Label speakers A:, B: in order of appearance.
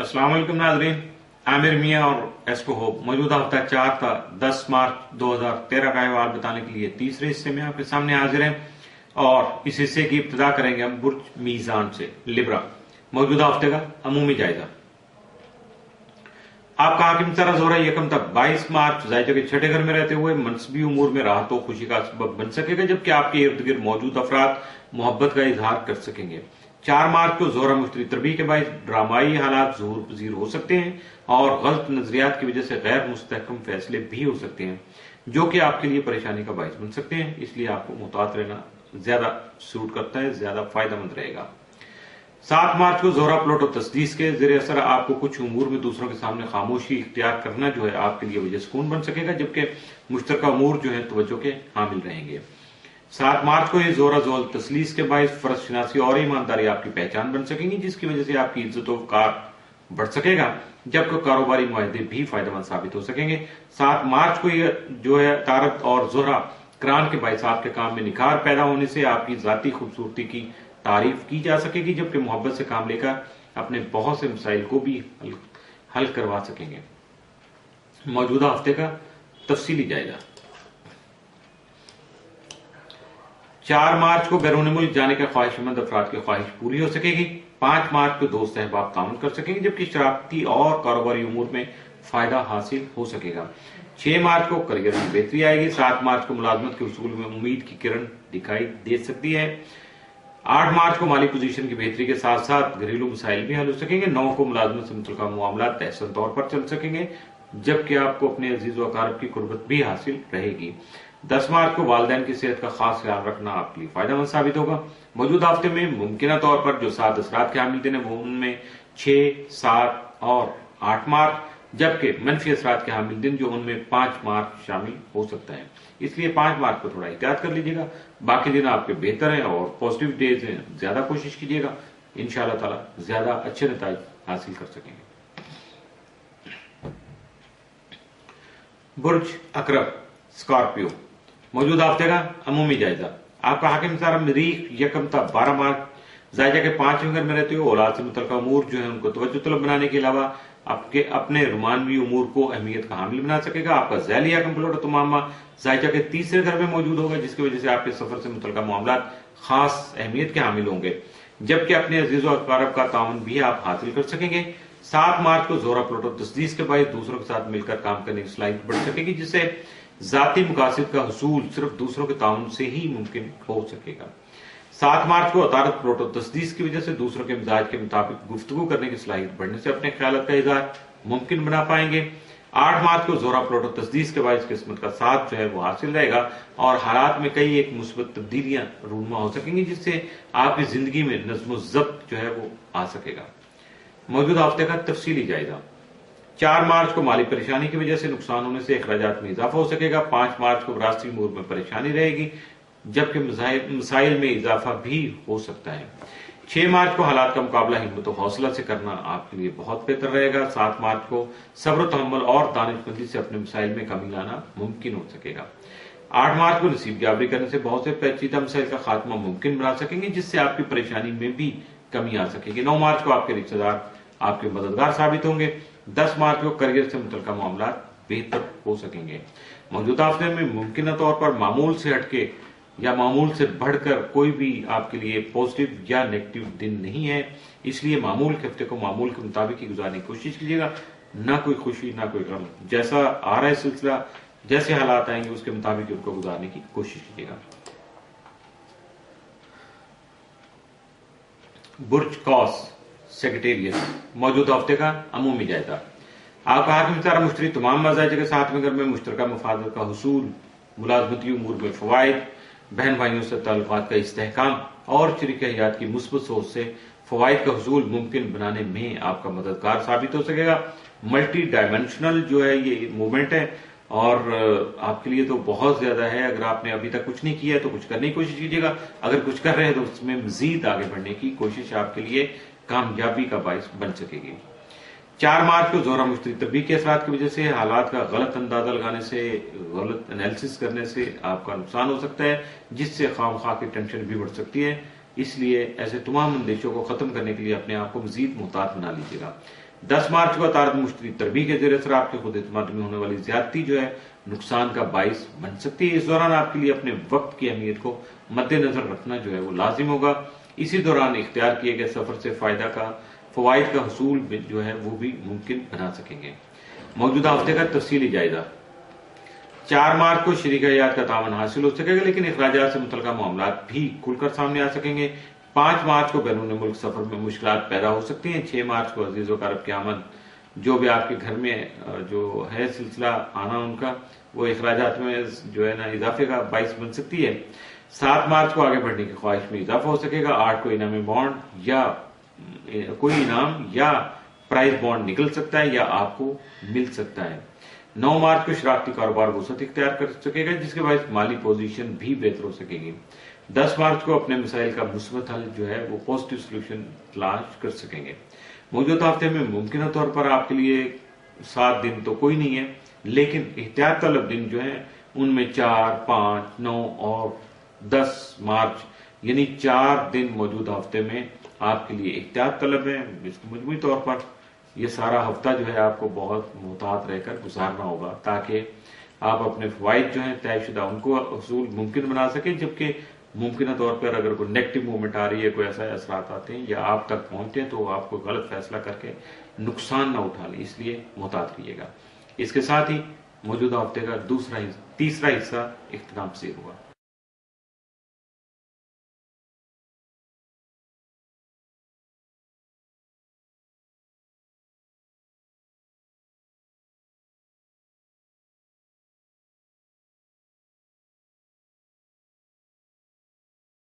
A: अस्सलाम वालेकुम नाज़रीन, आमिर मियाँ और एस्को होप मौजूदा हफ्ता 4 था 10 मार्च 2013 का अहवाल बताने के लिए तीसरे हिस्से में आपके सामने हाजिर हैं। और इस हिस्से की इब्तिदा करेंगे हम बुर्ज मीजान से। लिब्रा मौजूदा हफ्ते का अमूमी जायजा। आपका हाकिम सारा जोहरा यकम तक 22 मार्च जायजा के छठे घर में रहते हुए मनसबी उमूर में राहत और खुशी का सबब बन सकेगा, जबकि आपके इर्द गिर्द मौजूद अफराद मोहब्बत का इजहार कर सकेंगे। 4 मार्च को जोहरा मुश्तरी तरबी के बायस ड्रामाई हालात ज़हूर पजीर हो सकते हैं और गलत नजरियात की वजह से गैर मुस्तहकम फैसले भी हो सकते हैं जो कि आपके लिए परेशानी का बायस बन सकते हैं। इसलिए आपको मुहतात रहना ज्यादा सूट करता है, ज्यादा फायदेमंद रहेगा। 7 मार्च को जोहरा प्लॉट और तस्दीस के जेर असर आपको कुछ उमूर में दूसरों के सामने खामोशी इख्तियार करना जो है आपके लिए वजह सुकून बन सकेगा, जबकि मुश्तरका उमूर जो है तवज्जो के हामिल रहेंगे। 7 मार्च को ये जोरा जोल तसलीस के बायस फर्ज शनासी और ईमानदारी आपकी पहचान बन सकेंगी, जिसकी वजह से आपकी इज्जत वकार बढ़ सकेगा, जबकि कारोबारी मुआहदे भी फायदेमंद साबित हो सकेंगे। 7 मार्च को ये जो है तारत और जोहरा क्रान के बायस आपके काम में निखार पैदा होने से आपकी जाती खूबसूरती की तारीफ की जा सकेगी, जबकि मोहब्बत से काम लेकर अपने बहुत से मसाइल को भी हल करवा सकेंगे। मौजूदा हफ्ते का तफसीली जायजा। 4 मार्च को बैरून मुल्क जाने के ख्वाहिशमंद अफराद की ख्वाहिश पूरी हो सकेगी। 5 मार्च को दोस्त अहबाब ताउन कर सकेंगे, जबकि शरारती और कारोबारी उमूर में फायदा हासिल हो सकेगा। 6 मार्च को करियर में बेहतरी आएगी। 7 मार्च को मुलाजमत के उसूल में उम्मीद की किरण दिखाई दे सकती है। 8 मार्च को माली पोजीशन की बेहतरी के साथ साथ घरेलू मसाइल भी हल हो सकेंगे। 9 को मुलाजमत से मुतल्लिका मामला तहसन तौर पर चल सकेंगे, जबकि आपको अपने अजीज व अकारब की कुर्बत भी हासिल रहेगी। 10 मार्च को वालिदैन की सेहत का खास ख्याल रखना आपके लिए फायदेमंद साबित होगा। मौजूदा हफ्ते में मुमकिन तौर पर जो 7 असरात के हामिल दिन है वो उनमें 6, 7 और 8 मार्च, जबकि मनफी असरात के हामिल दिन जो उनमें 5 मार्च शामिल हो सकता है। इसलिए 5 मार्च को थोड़ा एहतियात कर लीजिएगा। बाकी दिन आपके बेहतर हैं और पॉजिटिव डेज हैं, ज्यादा कोशिश कीजिएगा, इंशाअल्लाह ताला ज्यादा अच्छे नतीजे हासिल कर सकेंगे। बुर्ज अकरब स्कॉर्पियो मौजूदा हफ्ते का अमूमी जायजा। आपका हाकिम सारा मरीख यकम था 12 मार्च जायजा के 5वें घर में रहते हो। औलाद से मुतल्लिका उमूर जो है उनको तवज्जो तलब बनाने के अलावा आपके अपने रुमानवी उमूर को अहमियत का हामिल बना सकेगा। आपका ज़ैली हाकिम प्लॉट और तमामा जायजा के 3रे घर में मौजूद होगा, जिसकी वजह से आपके सफर से मुतल्लिका मामला खास अहमियत के हामिल होंगे, जबकि अपने अजीज व अकारब का ताउन भी आप हासिल कर सकेंगे। 7 मार्च को जोहरा प्लॉट और तस्दीस के बायस दूसरों के साथ मिलकर काम करने की सलाहियत बढ़ सकेगी, जिससे जाती मुकासिद का हुसूल सिर्फ दूसरों के ताउन से ही मुमकिन हो सकेगा। 7 मार्च को अतारत प्लॉट और तस्दीस की वजह से दूसरों के मिजाज के मुताबिक गुफ्तगू करने की सलाहियत बढ़ने से अपने ख्यालात का इजहार मुमकिन बना पाएंगे। 8 मार्च को जोहरा प्लॉट और तस्दीस के बायस किस्मत का साथ जो है वो हासिल रहेगा और हालात में कई एक मुस्बत तब्दीलियां रूनुमा हो सकेंगी, जिससे आपकी जिंदगी में नज्म ज़ब्त जो है वो आ सकेगा। मौजूदा हफ्ते का तफसीली जायजा। 4 मार्च को माली परेशानी की वजह से नुकसान होने से अखराजात में इजाफा हो सकेगा। 5 मार्च को विरासती उमूर में परेशानी रहेगी, जबकि मसाइल में इजाफा भी हो सकता है। 6 मार्च को हालात का मुकाबला हिम्मत और हौसला से करना आपके लिए बहुत बेहतर रहेगा। 7 मार्च को सब्र तहम्मुल और दानिशमंदी से अपने मसाइल में कमी लाना मुमकिन हो सकेगा। 8 मार्च को नसीब जाबरी करने से बहुत से पेचीदा मसाइल का खात्मा मुमकिन बना सकेंगे, जिससे आपकी परेशानी में भी कमी आ सकेगी। 9 मार्च को आपके रिश्तेदार आपके मददगार साबित होंगे। 10 मार्च को करियर से मुतल्लिका मामला बेहतर हो सकेंगे। मौजूदा हफ्ते में मुमकिन तौर पर मामूल से हटके या मामूल से बढ़कर कोई भी आपके लिए पॉजिटिव या नेगेटिव दिन नहीं है, इसलिए मामूल के हफ्ते को मामूल के मुताबिक ही गुजारने की कोशिश कीजिएगा। ना कोई खुशी ना कोई गम, जैसा आ रहा है सिलसिला, जैसे हालात आएंगे उसके मुताबिक उनको गुजारने की कोशिश कीजिएगा। बुर्ज कौस सेक्रेटेरियट मौजूदा हफ्ते का अमूमी जायजा। आपका हाकिम सारा मुश्तरी तमाम मजाइज के 7वें घर में मुश्तरका मफादत का हुसूल, मुलाजमती उमूर में फवाइद, बहन भाइयों से ताल्लुकात का इस्तेहकाम और शरीक हयात की मुस्बत सोच से फवाइद का हुसूल मुमकिन बनाने में आपका मददगार साबित हो सकेगा। मल्टी डायमेंशनल जो है ये मूवमेंट है और आपके लिए तो बहुत ज्यादा है। अगर आपने अभी तक कुछ नहीं किया तो कुछ करने की कोशिश कीजिएगा, अगर कुछ कर रहे हैं तो उसमें मजीद आगे बढ़ने की कोशिश आपके लिए कामयाबी का बायस बन सकेगी। 4 मार्च को जोहरा मुश्तरी तरबी के असरात की वजह से हालात का गलत अंदाजा लगाने से, गलत एनालिसिस करने से आपका नुकसान हो सकता है, जिससे खामखा की टेंशन भी बढ़ सकती है। इसलिए ऐसे तमाम अंदेशों को खत्म करने के लिए अपने आप को मजीद मुहतात बना लीजिएगा। 10 मार्च को अतारद मुश्तरी तरबी के जेर असर आपके खुद एतमाद में होने वाली ज्यादती जो है नुकसान का बाइस बन सकती है। इस दौरान आपके लिए अपने वक्त की अहमियत को मद्देनजर रखना जो है वो लाजिम होगा। इसी दौरान इख्तियार किए गए सफर से फवाइद का हसूल जो है वो भी मुमकिन बना सकेंगे। मौजूदा हफ्ते का तफसीली जायजा। 4 मार्च को शरीक हयात का तावन हासिल हो सकेगा, लेकिन अखराजात से मुतल्लिका मामला भी खुलकर सामने आ सकेंगे। 5 मार्च को बैरून मुल्क सफर में मुश्किलात पैदा हो सकती हैं। 6 मार्च को अजीज वकारब की आमद जो भी आपके घर में जो है सिलसिला आना उनका, वो अखराजात में जो है ना इजाफे का बाइस बन सकती है। 7 मार्च को आगे बढ़ने की ख्वाहिश में इजाफा हो सकेगा। 8 को इनामी बॉन्ड या कोई इनाम या प्राइज बॉन्ड निकल सकता है या आपको मिल सकता है। 9 मार्च को शरारती कारोबार वसअत इख्तियार कर सकेगा, जिसके बाद माली पोजीशन भी बेहतर हो सकेगी। 10 मार्च को अपने मसाइल का मुस्बत हल जो है वो पॉजिटिव सोल्यूशन तलाश कर सकेंगे। मौजूदा हफ्ते में मुमकिन तौर पर आपके लिए 7 दिन तो कोई नहीं है, लेकिन एहतियात तलब दिन जो है उनमें 4, 5, 9 और 10 मार्च यानी 4 दिन मौजूदा हफ्ते में आपके लिए एहतियात तलब है। इसको मजमूई तौर पर ये सारा हफ्ता जो है आपको बहुत मोहतात रहकर गुजारना होगा, ताकि आप अपने फवाइद जो है तयशुदा उनको असूल मुमकिन बना सकें। जबकि मुमकिन तौर पर अगर कोई नेगेटिव मूवमेंट आ रही है, कोई ऐसा असरात आते हैं या आप तक पहुंचते हैं, तो आपको गलत फैसला करके नुकसान ना उठा लें, इसलिए मोहतात रहिएगा। इसके साथ ही मौजूदा हफ्ते का तीसरा हिस्सा इख्तिताम पसीर हुआ।